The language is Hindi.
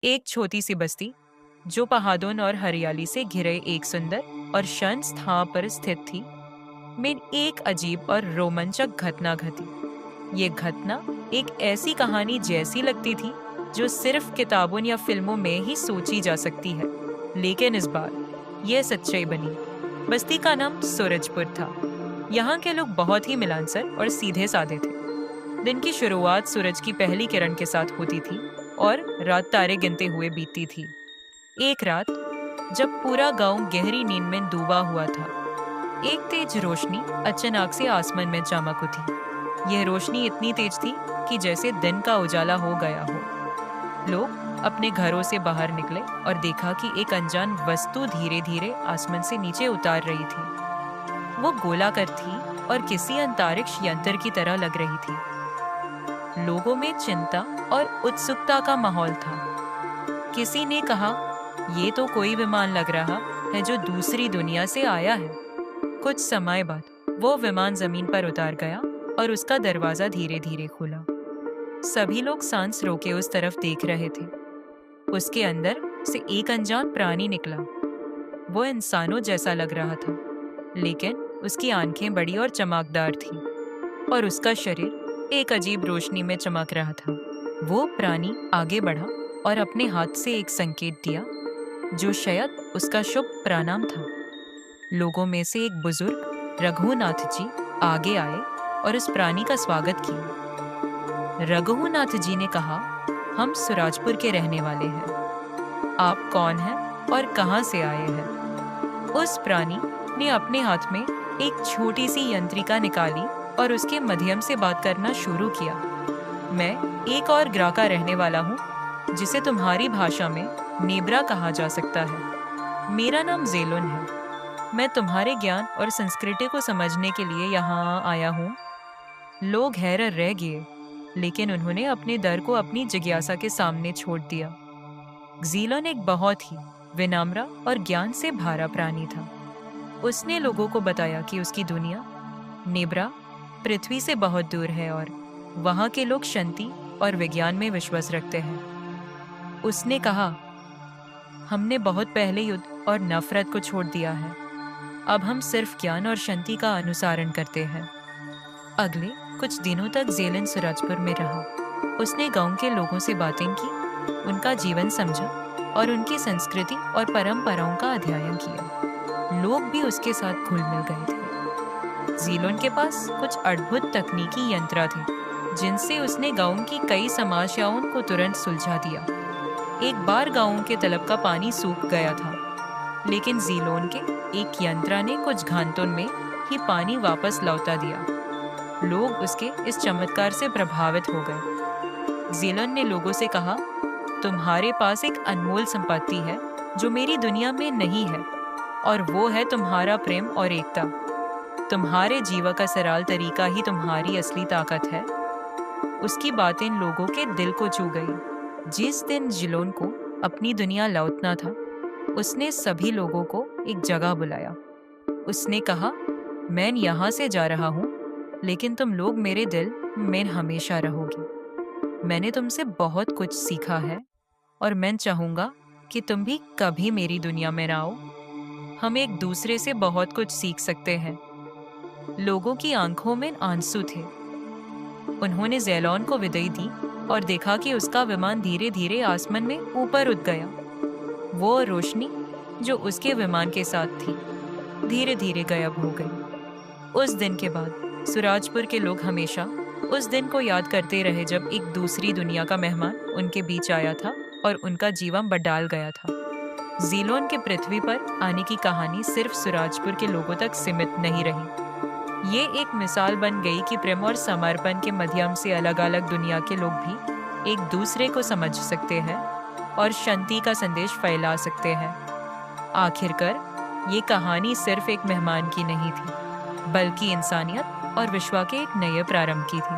एक छोटी सी बस्ती जो पहाड़ों और हरियाली से घिरे एक सुंदर और शांत स्थान पर स्थित थी, में एक अजीब और रोमांचक घटना घटी। ये घटना एक ऐसी कहानी जैसी लगती थी जो सिर्फ किताबों या फिल्मों में ही सोची जा सकती है, लेकिन इस बार यह सच्चाई बनी। बस्ती का नाम सूरजपुर था। यहाँ के लोग बहुत ही मिलनसार और सीधे साधे थे। दिन की शुरुआत सूरज की पहली किरण के साथ होती थी और रात तारे गिनते हुए बीतती थी। एक रात जब पूरा गांव गहरी नींद में डूबा हुआ था, एक तेज रोशनी अचानक से आसमान में चमक उठी। यह रोशनी इतनी तेज थी कि जैसे दिन का उजाला हो गया हो। लोग अपने घरों से बाहर निकले और देखा कि एक अनजान वस्तु धीरे धीरे आसमान से नीचे उतार रही थी। वो गोलाकार थी और किसी अंतरिक्ष यंत्र की तरह लग रही थी। लोगों में चिंता और उत्सुकता का माहौल था। किसी ने कहा, ये तो कोई विमान लग रहा है जो दूसरी दुनिया से आया है। कुछ समय बाद वो विमान जमीन पर उतार गया और उसका दरवाजा धीरे धीरे खुला। सभी लोग सांस रोके उस तरफ देख रहे थे। उसके अंदर से एक अनजान प्राणी निकला। वो इंसानों जैसा लग रहा था, लेकिन उसकी आंखें बड़ी और चमकदार थी और उसका शरीर एक अजीब रोशनी में चमक रहा था। वो प्राणी आगे बढ़ा और अपने हाथ से एक संकेत दिया, जो शायद उसका शुभ प्रणाम था। लोगों में से एक बुजुर्ग रघुनाथ जी आगे आए और उस प्राणी का स्वागत किया। रघुनाथ जी ने कहा, हम सूरजपुर के रहने वाले हैं। आप कौन हैं और कहां से आए हैं? उस प्राणी ने अपने हाथ में एक छोटी सी यंत्रिका निकाली और उसके माध्यम से बात करना शुरू किया। मैं एक और ग्रह का रहने वाला हूँ, जिसे तुम्हारी भाषा में नेब्रा कहा जा सकता है। मेरा नाम जेलोन है। मैं तुम्हारे ज्ञान और संस्कृति को समझने के लिए यहाँ आया हूँ। लोग हैरान रह गए, लेकिन उन्होंने अपने डर को अपनी जिज्ञासा के सामने छोड़ दिया। जेलोन एक बहुत ही विनम्र और ज्ञान से भरा प्राणी था। उसने लोगों को बताया कि उसकी दुनिया नेब्रा पृथ्वी से बहुत दूर है और वहाँ के लोग शांति और विज्ञान में विश्वास रखते हैं। उसने कहा, हमने बहुत पहले युद्ध और नफरत को छोड़ दिया है। अब हम सिर्फ ज्ञान और शांति का अनुसरण करते हैं। अगले कुछ दिनों तक जेलन सूरजपुर में रहा। उसने गांव के लोगों से बातें की, उनका जीवन समझा और उनकी संस्कृति और परंपराओं का अध्ययन किया। लोग भी उसके साथ घुल मिल गए थे। जेलोन के पास कुछ अद्भुत तकनीकी यंत्र थे, जिनसे उसने गांव की कई समस्याओं को तुरंत सुलझा दिया। एक बार गांव के तालाब का पानी सूख गया था, लेकिन जेलोन के एक यंत्र ने कुछ घंटों में ही पानी वापस लौटा दिया। लोग उसके इस चमत्कार से प्रभावित हो गए। जेलोन ने लोगों से कहा, तुम्हारे पास एक अनमोल संपत्ति है जो मेरी दुनिया में नहीं है, और वो है तुम्हारा प्रेम और एकता। तुम्हारे जीवन का सरल तरीका ही तुम्हारी असली ताकत है। उसकी बातें लोगों के दिल को छू गई। जिस दिन जेलोन को अपनी दुनिया लौटना था, उसने सभी लोगों को एक जगह बुलाया। उसने कहा, मैं यहाँ से जा रहा हूँ, लेकिन तुम लोग मेरे दिल में हमेशा रहोगे। मैंने तुमसे बहुत कुछ सीखा है और मैं चाहूँगा कि तुम भी कभी मेरी दुनिया में ना आओ। हम एक दूसरे से बहुत कुछ सीख सकते हैं। लोगों की आंखों में आंसू थे। उन्होंने जेलोन को विदाई दी और देखा कि उसका विमान धीरे धीरे आसमान में ऊपर उठ गया। वो रोशनी जो उसके विमान के साथ थी, धीरे धीरे गायब हो गई। उस दिन के बाद सूरजपुर के लोग हमेशा उस दिन को याद करते रहे, जब एक दूसरी दुनिया का मेहमान उनके बीच आया था और उनका जीवन बदल गया था। जेलोन के पृथ्वी पर आने की कहानी सिर्फ सूरजपुर के लोगों तक सीमित नहीं रही। ये एक मिसाल बन गई कि प्रेम और समर्पण के माध्यम से अलग अलग दुनिया के लोग भी एक दूसरे को समझ सकते हैं और शांति का संदेश फैला सकते हैं। आखिरकार ये कहानी सिर्फ एक मेहमान की नहीं थी, बल्कि इंसानियत और विश्व के एक नए प्रारंभ की थी।